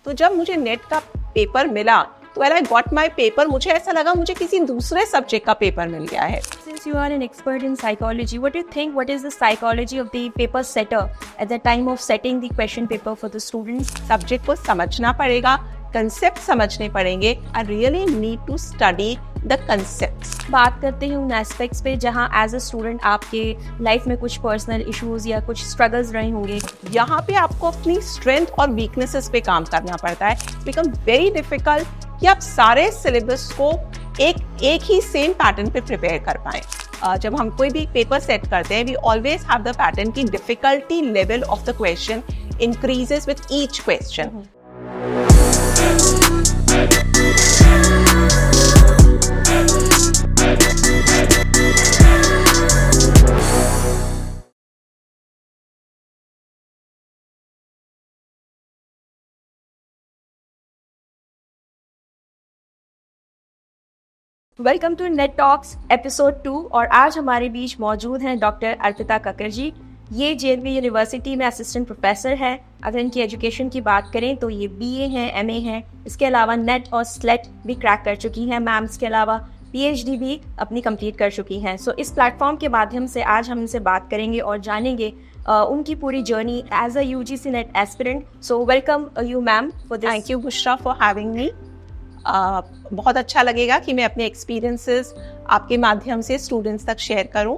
तो जब मुझे नेट का पेपर मिला तो when I got my paper मुझे ऐसा लगा मुझे किसी दूसरे सब्जेक्ट का पेपर मिल गया है. Since you are an expert in psychology, what do you think, what is the psychology of the paper setter at the time of setting the question paper for the students? Subject को समझना पड़ेगा, concept समझने पड़ेंगे. I really need to study the concepts. बात करते हैं उन aspects पे जहाँ एज अ स्टूडेंट आपके लाइफ में कुछ पर्सनल इश्यूज या कुछ स्ट्रगल्स रहे होंगे. यहाँ पे आपको अपनी स्ट्रेंथ और वीकनेसेस पे काम करना पड़ता है. बिकम वेरी डिफिकल्ट कि आप सारे सिलेबस को एक ही सेम पैटर्न पे प्रिपेयर कर पाएं. जब हम कोई भी पेपर सेट करते हैं we always have the pattern की difficulty level of the question increases with each question. Welcome to NET talks episode 2 और आज हमारे बीच मौजूद हैं डॉक्टर अर्पिता कक्कर जी. ये JNV यूनिवर्सिटी में असिस्टेंट प्रोफेसर है. अगर इनकी एजुकेशन की बात करें तो ये BA हैं, MA हैं. इसके अलावा नेट और स्लेट भी क्रैक कर चुकी हैं मैम. इसके अलावा PhD भी अपनी कंप्लीट कर चुकी हैं. सो इस प्लेटफॉर्म के माध्यम से आज हम इनसे बात करेंगे और जानेंगे उनकी पूरी journey as a UGC NET aspirant. So welcome you ma'am for this. Thank you Bushra for having me. बहुत अच्छा लगेगा कि मैं अपने एक्सपीरियंसेस आपके माध्यम से स्टूडेंट्स तक शेयर करूं.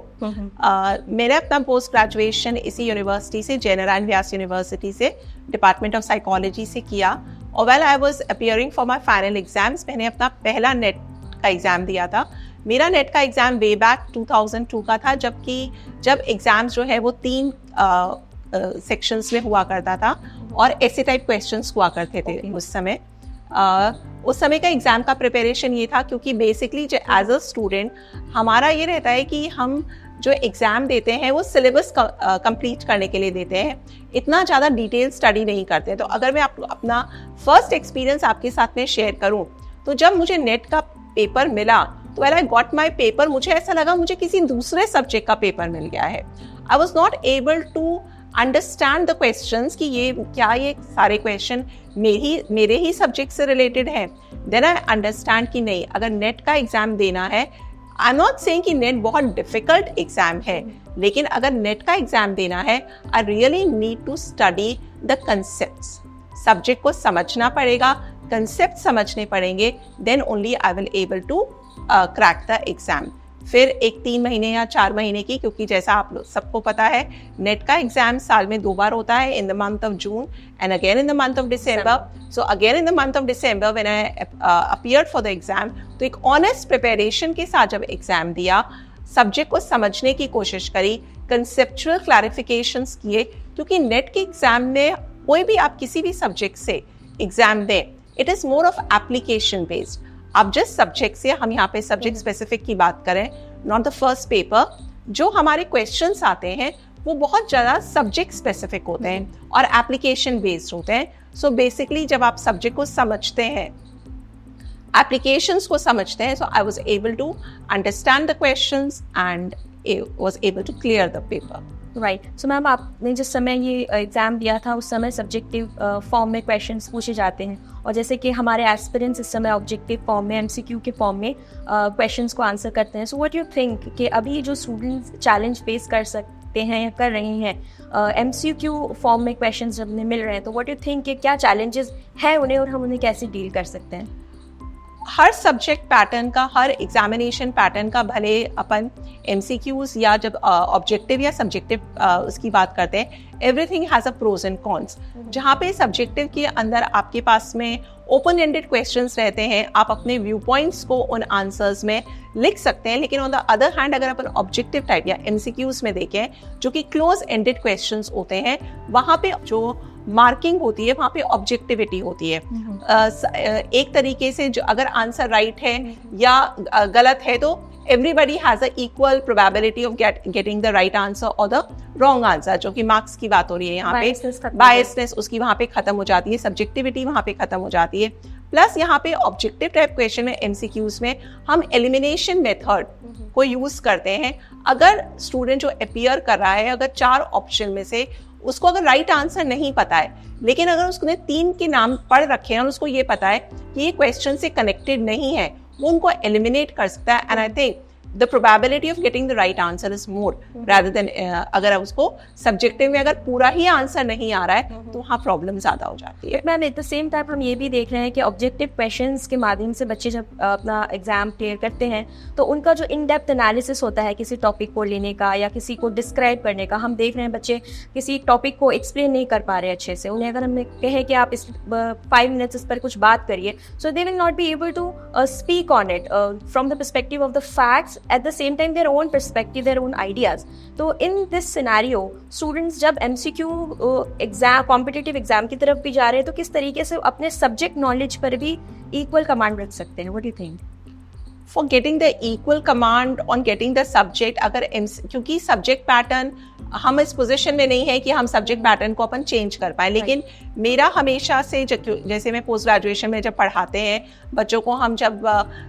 मैंने अपना पोस्ट ग्रेजुएशन इसी यूनिवर्सिटी से जय नारायण व्यास यूनिवर्सिटी से डिपार्टमेंट ऑफ साइकोलॉजी से किया. और well I was appearing for my final exams. मैंने अपना पहला नेट का एग्ज़ाम दिया था. मेरा नेट का एग्ज़ाम वे बैक 2002 का था, जब एग्ज़ाम्स जो है वो 3 सेक्शंस में हुआ करता था और ऐसे टाइप क्वेश्चंस हुआ करते थे. उस समय का एग्ज़ाम का प्रिपरेशन ये था क्योंकि बेसिकली एज अ स्टूडेंट हमारा ये रहता है कि हम जो एग्ज़ाम देते हैं वो सिलेबस कंप्लीट करने के लिए देते हैं, इतना ज़्यादा डिटेल स्टडी नहीं करते. तो अगर मैं अपना फर्स्ट एक्सपीरियंस आपके साथ में शेयर करूं तो जब मुझे नेट का पेपर मिला तो when I got my paper मुझे ऐसा लगा मुझे किसी दूसरे सब्जेक्ट का पेपर मिल गया है. I was not able to understand the questions कि ये सारे क्वेश्चन मेरे ही सब्जेक्ट से रिलेटेड हैं. देन आई अंडरस्टैंड कि नहीं, अगर नेट का एग्ज़ाम देना है, आई एम नॉट सेइंग कि नेट बहुत डिफिकल्ट एग्ज़ाम है, लेकिन अगर नेट का एग्ज़ाम देना है I really need to study the concepts. Subject को समझना पड़ेगा, कंसेप्ट समझने पड़ेंगे, then only I will able to crack the exam. फिर एक 3 महीने या 4 महीने की, क्योंकि जैसा आप सबको पता है नेट का एग्जाम साल में 2 बार होता है, in the month of June and again in the month of December. So again in the month of December when I appeared for the exam, तो एक ऑनेस्ट प्रिपरेशन के साथ जब एग्जाम दिया, सब्जेक्ट को समझने की कोशिश करी, कंसेप्चुअल क्लैरिफिकेशंस किए, क्योंकि नेट के एग्जाम में कोई भी आप किसी भी सब्जेक्ट से एग्जाम दें, it is more of application based. आप जिस सब्जेक्ट से, हम यहाँ पे सब्जेक्ट स्पेसिफिक की बात करें, नॉट द फर्स्ट पेपर, जो हमारे क्वेश्चंस आते हैं वो बहुत ज़्यादा सब्जेक्ट स्पेसिफिक होते हैं और एप्लीकेशन बेस्ड होते हैं. सो बेसिकली जब आप सब्जेक्ट को समझते हैं, एप्लीकेशंस को समझते हैं, so I was able to understand the questions and was able to clear the paper. Right. So ma'am, आपने जिस समय ये एग्ज़ाम दिया था उस समय सब्जेक्टिव फॉर्म में क्वेश्चंस पूछे जाते हैं, और जैसे कि हमारे एस्पिरेंट्स इस समय ऑब्जेक्टिव फॉर्म में, MCQ के फॉर्म में क्वेश्चंस को आंसर करते हैं. सो व्हाट यू थिंक कि अभी जो स्टूडेंट्स चैलेंज फेस कर सकते हैं या कर रहे हैं, MCQ फॉर्म में क्वेश्चंस जब उन्हें मिल रहे हैं, तो व्हाट यू थिंक कि क्या चैलेंजेस हैं उन्हें और हम उन्हें कैसे डील कर सकते हैं? हर सब्जेक्ट पैटर्न का, हर एग्जामिनेशन पैटर्न का, भले अपन MCQs या जब ऑब्जेक्टिव या सब्जेक्टिव उसकी बात करते हैं, everything has a pros and cons. जहाँ पे सब्जेक्टिव के अंदर आपके पास में ओपन एंडेड क्वेश्चंस रहते हैं, आप अपने व्यू पॉइंट्स को उन आंसर्स में लिख सकते हैं, लेकिन ऑन द अदर हैंड अगर अपन ऑब्जेक्टिव टाइप या MCQs में देखें जो कि क्लोज एंडेड क्वेश्चंस होते हैं, वहाँ पे जो मार्किंग होती है वहाँ पे ऑब्जेक्टिविटी होती है. एक तरीके से जो अगर आंसर राइट है या गलत है तो everybody has a equal probability of getting the right answer or the wrong answer, जो कि मार्क्स की बात हो रही है यहाँ पे. बायसनेस उसकी वहाँ पे खत्म हो जाती है, सब्जेक्टिविटी वहाँ पे खत्म हो जाती है. प्लस यहाँ पे ऑब्जेक्टिव टाइप क्वेश्चन में MCQs में हम एलिमिनेशन मेथड को यूज करते हैं. अगर स्टूडेंट जो अपीयर कर रहा है, अगर 4 ऑप्शन में से उसको अगर राइट आंसर नहीं पता है, लेकिन अगर उसने 3 के नाम पढ़ रखे हैं और उसको ये पता है कि ये क्वेश्चन से कनेक्टेड नहीं है, वो उनको एलिमिनेट कर सकता है। And I think the probability of getting the right answer is more rather than अगर उसको सब्जेक्टिव में अगर पूरा ही आंसर नहीं आ रहा है तो वहाँ प्रॉब्लम ज्यादा हो जाती है। Ma'am at the same time हम ये भी देख रहे हैं कि ऑब्जेक्टिव क्वेश्चंस के माध्यम से बच्चे जब अपना एग्जाम क्लियर करते हैं तो उनका जो इन डेप्थ एनालिसिस होता है किसी टॉपिक को लेने का या किसी को डिस्क्राइब करने का, हम देख रहे हैं बच्चे किसी टॉपिक को एक्सप्लेन नहीं कर पा रहे अच्छे से। उन्हें अगर हमने कहे कि आप इस 5 मिनट्स इस पर कुछ बात करिए, so they will not be able to speak on it from the perspective of the facts, at the same time their own perspective, their own ideas. तो in this scenario students जब MCQ exam competitive exam की तरफ भी जा रहे हैं तो किस तरीके से अपने सब्जेक्ट नॉलेज पर भी इक्वल कमांड रख सकते हैं? What do you think? For getting the equal command on getting the subject, अगर क्योंकि सब्जेक्ट पैटर्न हम इस पोजीशन में नहीं है कि हम सब्जेक्ट पैटर्न को अपन चेंज कर पाए, लेकिन मेरा हमेशा से जैसे मैं पोस्ट ग्रेजुएशन में जब पढ़ाते हैं बच्चों को, हम जब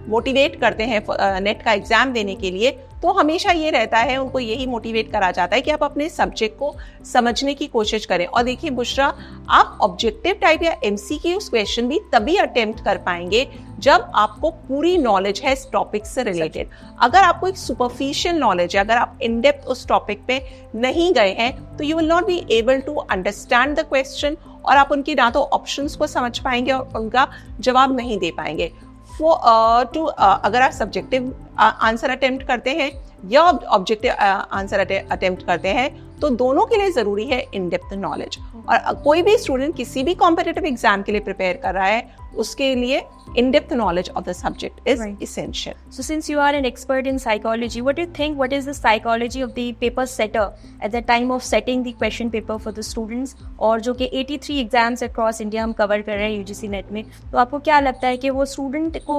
मोटिवेट करते हैं नेट का एग्जाम देने के लिए, तो हमेशा ये रहता है, उनको यही मोटिवेट करा जाता है कि आप अपने सब्जेक्ट को समझने की कोशिश करें। और देखिए बुशरा, आप ऑब्जेक्टिव टाइप या MCQ क्वेश्चन भी तभी अटेम्प्ट कर पाएंगे जब आपको पूरी नॉलेज है इस टॉपिक से रिलेटेड। अगर आपको एक सुपरफिशियल नॉलेज है, अगर आप इन डेप्थ उस टॉपिक पे नहीं गए हैं, तो you will not be able to understand the question, और आप उनकी ना तो ऑप्शंस को समझ पाएंगे और उनका जवाब नहीं दे पाएंगे। अगर आप सब्जेक्टिव आंसर अटेम्प्ट करते हैं या ऑब्जेक्टिव आंसर अटेम्प्ट करते हैं, तो दोनों के लिए जरूरी है इन डेप्थ नॉलेज। और कोई भी स्टूडेंट किसी भी कॉम्पिटिटिव एग्जाम के लिए प्रिपेयर कर रहा है, उसके लिए in depth knowledge of the subject is essential. So since you are an expert in psychology, what do you think, what is the psychology of the paper setter at the time of setting the question paper for the students? और जो कि 83 exams across India हम cover कर रहे हैं UGC net में, तो आपको क्या लगता है कि वो स्टूडेंट को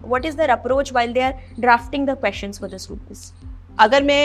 what is their approach while they are drafting the questions for the students? अगर मैं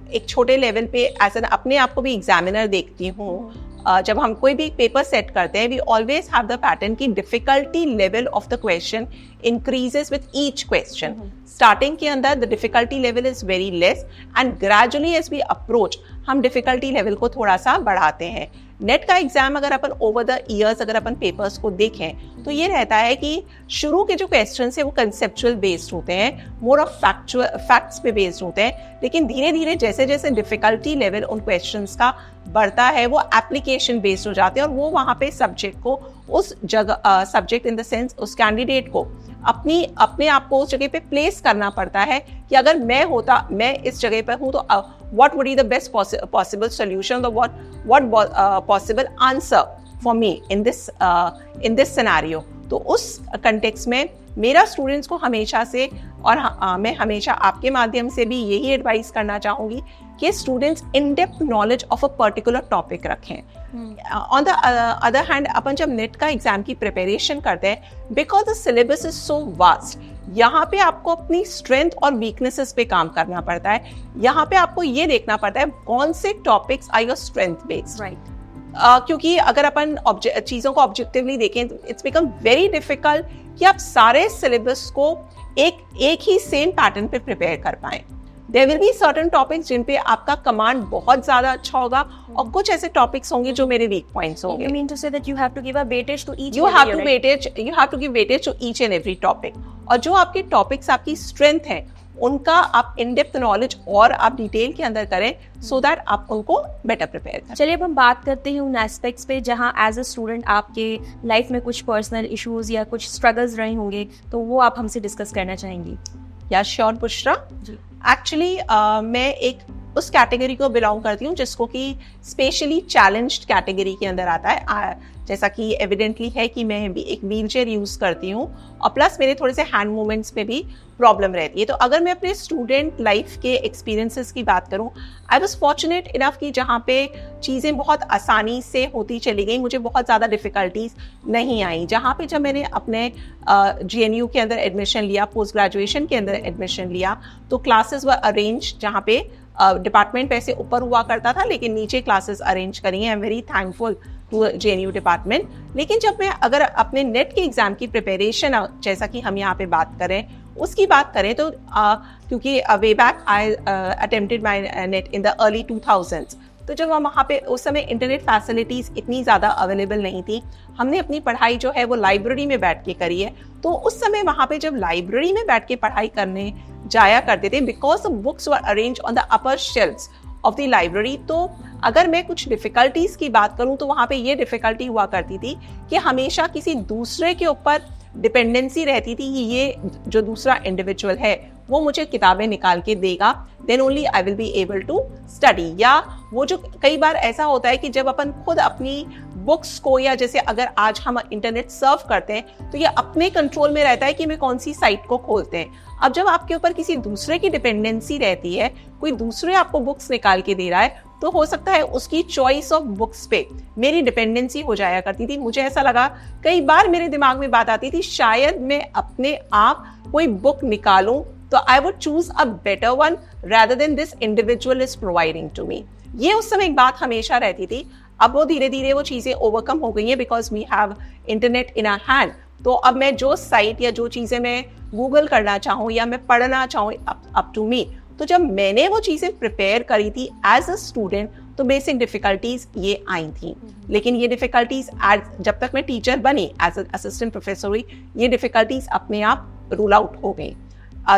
एक छोटे लेवल पे अपने आप को भी एग्जामिनर देखती हूँ, जब हम कोई भी पेपर सेट करते हैं, we always have the pattern की difficulty level of the question increases with each question. Starting के अंदर the difficulty level is very less and gradually as we approach हम डिफिकल्टी लेवल को थोड़ा सा बढ़ाते हैं। नेट का एग्जाम अगर अपन ओवर द ईयर्स अगर अपन पेपर्स को देखें तो ये रहता है कि शुरू के जो क्वेश्चंस है वो कंसेप्चुअल बेस्ड होते हैं, मोर ऑफ फैक्ट्स पे बेस्ड होते हैं, लेकिन धीरे धीरे जैसे जैसे डिफिकल्टी लेवल उन क्वेश्चंस का बढ़ता है वो एप्लीकेशन बेस्ड हो जाते हैं, और वो वहाँ पे सब्जेक्ट को उस जगह सब्जेक्ट इन द सेंस उस कैंडिडेट को अपने आप को उस जगह पे प्लेस करना पड़ता है कि अगर मैं इस जगह पर हूँ तो what would be the best possible solution, or what possible answer for me in this scenario. तो उस कंटेक्स्ट में मेरा स्टूडेंट्स को हमेशा से और मैं हमेशा आपके माध्यम से भी यही एडवाइस करना चाहूँगी कि students in depth knowledge of a particular topic रखें। ऑन द अदर हैंड अपन जब नेट का एग्जाम की प्रिपरेशन करते हैं, because the syllabus is so vast, यहाँ पे आपको अपनी स्ट्रेंथ और वीकनेसेस पे काम करना पड़ता है। यहाँ पे आपको ये देखना पड़ता है कौन से topics are your strength based, right. क्योंकि अगर अपन चीज़ों को ऑब्जेक्टिवली देखें तो इट्स बिकम वेरी डिफिकल्ट कि आप सारे सिलेबस को एक ही सेम पैटर्न पे प्रिपेयर कर पाएं। There will be certain topics जिन पे आपका कमांड बहुत ज्यादा अच्छा होगा, और कुछ ऐसे टॉपिक्स होंगे जो मेरे वीक पॉइंट्स होंगे। You mean to say that you have to give a weightage to each? You have to give weightage to each and every topic. और जो आपके टॉपिक्स आपकी स्ट्रेंथ है उनका आप इन डेप्थ नॉलेज और आप डिटेल के अंदर करें, सो दैट आप उनको बेटर प्रिपेयर करें। चलिए अब हम बात करते हैं उन एस्पेक्ट्स पे जहाँ एज अ स्टूडेंट आपके लाइफ में कुछ पर्सनल इश्यूज या कुछ स्ट्रगल्स रहे होंगे, तो वो आप हमसे डिस्कस करना चाहेंगी। या श्योर बुशरा, एक्चुअली मैं एक उस कैटेगरी को बिलोंग करती हूँ जिसको कि स्पेशली चैलेंज्ड कैटेगरी के अंदर आता है। जैसा कि एविडेंटली है कि मैं भी एक व्हीलचेयर यूज करती हूँ और प्लस मेरे थोड़े से हैंड मूवमेंट्स में भी प्रॉब्लम रहती है। तो अगर मैं अपने स्टूडेंट लाइफ के एक्सपीरियंसेस की बात करूँ, आई वॉज फॉर्चुनेट इनफ कि जहाँ पे चीज़ें बहुत आसानी से होती चली गई, मुझे बहुत ज़्यादा डिफ़िकल्टीज नहीं आई। जहाँ पे जब मैंने अपने GNU के अंदर एडमिशन लिया, पोस्ट ग्रेजुएशन के अंदर एडमिशन लिया, तो क्लासेस वर अरेंज, जहाँ पे डिपार्टमेंट वैसे ऊपर हुआ करता था लेकिन नीचे क्लासेस अरेंज करी हैं। I am very thankful to GNU department. लेकिन जब मैं अगर अपने नेट के एग्जाम की प्रिपरेशन, जैसा कि हम यहाँ पे बात करें, उसकी बात करें तो क्योंकि way back I attempted my net in the early 2000s, तो जब हम वहाँ पे उस समय इंटरनेट फैसिलिटीज़ इतनी ज़्यादा अवेलेबल नहीं थी, हमने अपनी पढ़ाई जो है वो लाइब्रेरी में बैठ के करी है। तो उस समय वहाँ पे जब लाइब्रेरी में बैठ के पढ़ाई करने जाया करते थे, because the books were arrange on the upper shelfs of the library, तो अगर मैं कुछ डिफ़िकल्टीज़ की बात करूँ तो वहाँ पे ये डिफ़िकल्टी हुआ करती थी कि हमेशा किसी दूसरे के ऊपर डिपेंडेंसी रहती थी कि ये जो दूसरा इंडिविजुअल है वो मुझे किताबें निकाल के देगा, then only I will be able to study. या वो जो कई बार ऐसा होता है कि जब अपन खुद अपनी बुक्स को, या जैसे अगर आज हम इंटरनेट सर्व करते हैं तो ये अपने कंट्रोल में रहता है कि मैं कौन सी साइट को खोलते हैं। अब जब आपके ऊपर किसी दूसरे की डिपेंडेंसी रहती है, कोई दूसरे आपको बुक्स निकाल के दे रहा है, तो हो सकता है उसकी चॉइस ऑफ बुक्स पे मेरी डिपेंडेंसी हो जाया करती थी। मुझे ऐसा लगा, कई बार मेरे दिमाग में बात आती थी, शायद मैं अपने आप कोई बुक निकालूं तो I would choose a better one rather than this individual is providing to me। ये उस समय एक बात हमेशा रहती थी। अब वो धीरे धीरे वो चीज़ें ओवरकम हो गई हैं because we have internet in our hand. तो अब मैं जो साइट या जो चीज़ें मैं गूगल करना चाहूँ या मैं पढ़ना चाहूँ, अप टू मी। तो जब मैंने वो चीज़ें प्रिपेयर करी थी एज अ स्टूडेंट, तो बेसिक डिफ़िकल्टीज ये आई थी। लेकिन ये डिफ़िकल्टीज जब तक मैं टीचर बनी, एज असिस्टेंट प्रोफेसर हुई, ये डिफ़िकल्टीज अपने आप रूल आउट हो गई।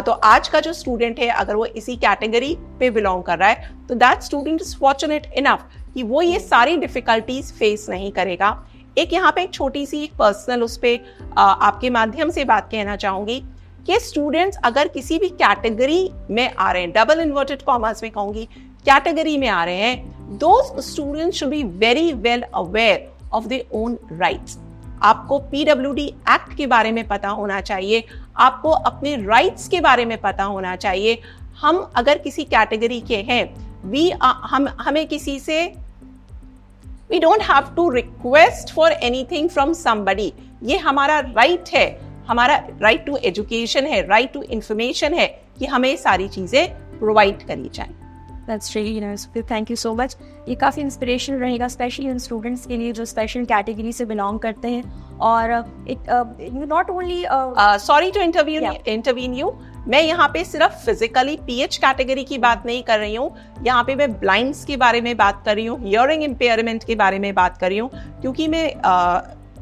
तो आज का जो स्टूडेंट है, अगर वो इसी कैटेगरी पे बिलोंग कर रहा है, तो that student is fortunate enough कि वो ये सारी डिफ़िकल्टीज फेस नहीं करेगा। एक यहाँ पे एक छोटी सी पर्सनल उस पर आपके माध्यम से बात कहना चाहूँगी कि स्टूडेंट्स अगर किसी भी कैटेगरी में आ रहे हैं, डबल इन्वर्टेड कॉमर्स में कहूँगी, कैटेगरी में आ रहे हैं, those students should be very well aware of their own rights. आपको पीडब्ल्यूडी एक्ट के बारे में पता होना चाहिए, आपको अपने राइट्स के बारे में पता होना चाहिए। हम अगर किसी कैटेगरी के हैं, हमें किसी से we don't have to request for anything from somebody. ये हमारा राइट है, हमारा राइट टू एजुकेशन है, राइट टू इंफॉर्मेशन है कि हमें सारी चीजें प्रोवाइड करी जाए। That's really nice. Thank you so much. ये काफ़ी इंस्पिरेशनल रहेगा, स्पेशली उन स्टूडेंट्स के लिए जो स्पेशल कैटेगरी से बिलोंग करते हैं। और not only sorry to intervene you, मैं यहाँ पे सिर्फ फिजिकली पीएच कैटेगरी की बात नहीं कर रही हूँ, यहाँ पे मैं ब्लाइंड्स के बारे में बात कर रही हूँ, हियरिंग इम्पेयरमेंट के बारे में बात कर रही हूँ, क्योंकि मैं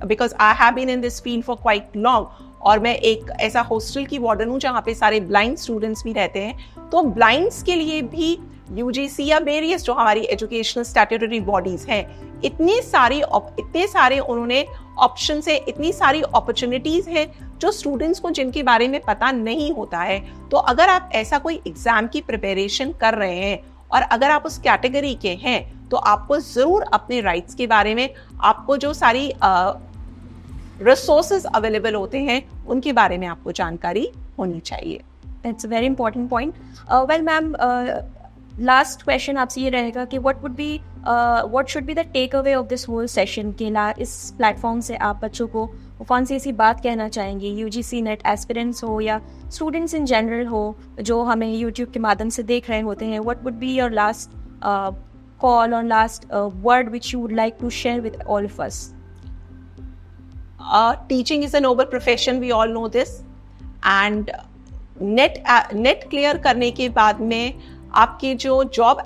because I have been in this field for quite long, और मैं एक ऐसा हॉस्टल की वार्डन हूँ जहाँ पे सारे ब्लाइंड स्टूडेंट्स भी रहते हैं। तो ब्लाइंड्स के लिए भी यूजीसी या वेरियस जो हमारी एजुकेशनल स्टैट्यूटरी बॉडीज हैं, इतने सारे उन्होंने ऑप्शंस है, इतनी सारी अपॉर्चुनिटीज हैं जो स्टूडेंट्स को जिनके बारे में पता नहीं होता है। तो अगर आप ऐसा कोई एग्जाम की प्रिपरेशन कर रहे हैं और अगर आप उस कैटेगरी के हैं, तो आपको जरूर अपने राइट्स के बारे में, आपको जो सारी रिसोर्सेज अवेलेबल होते हैं उनके बारे में आपको जानकारी होनी चाहिए। That's a very important point. Well ma'am, last question आपसे ये रहेगा कि what should be the takeaway of this whole session के इस प्लेटफॉर्म से आप बच्चों को कौन सी ऐसी बात कहना चाहेंगे, यूजीसी नेट एस्पिरेंट्स हो या स्टूडेंट्स इन जनरल हो जो हमें यूट्यूब के माध्यम से देख रहे होते हैं? What would be your last call और last word which you would like to share with all of us? Teaching is a noble profession, we all know this, and net clear करने के बाद में आपके जो जॉब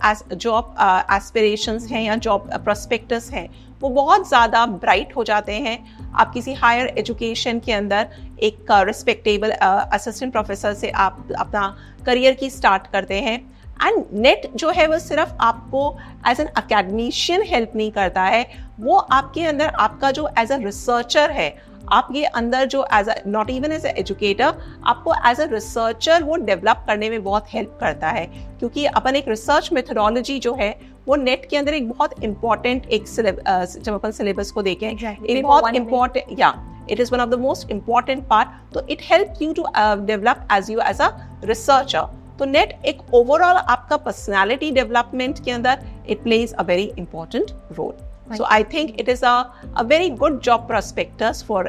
एस्पिरेशंस हैं या job prospectus हैं वो बहुत ज़्यादा ब्राइट हो जाते हैं। आप किसी हायर एजुकेशन के अंदर एक रिस्पेक्टेबल असिस्टेंट प्रोफेसर से आप अपना करियर की स्टार्ट करते हैं। एंड नेट जो है वो सिर्फ आपको एज एन अकेडमिशियन हेल्प नहीं करता है, वो आपके अंदर आपका जो एज अ रिसर्चर है, आपके अंदर जो as a not even as a educator, आपको एज अ रिसर्चर वो डेवलप करने में बहुत हेल्प करता है। क्योंकि अपन एक रिसर्च मेथोडोलॉजी जो है वो नेट के अंदर एक बहुत इंपॉर्टेंट एक जब अपन सिलेबस को देखें, एक बहुत इंपॉर्टेंट, या it is one of the most important part, तो it helps you to develop as you as a researcher। तो नेट एक ओवरऑल आपका पर्सनालिटी डेवलपमेंट के अंदर it plays a very important role। Right. So I think it is a very good job prospectus for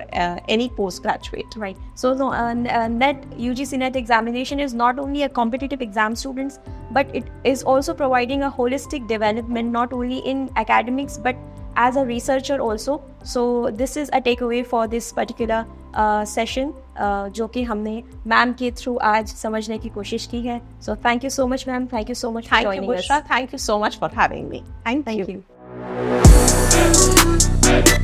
any postgraduate. Right. So NET UGC NET examination is not only a competitive exam students, but it is also providing a holistic development not only in academics but as a researcher also. So this is a takeaway for this particular session. जो कि हमने ma'am के through आज समझने की कोशिश की है. So thank you so much ma'am, thank you so much for thank you joining us. Bushra, thank you so much for having me. Thank thank you. You.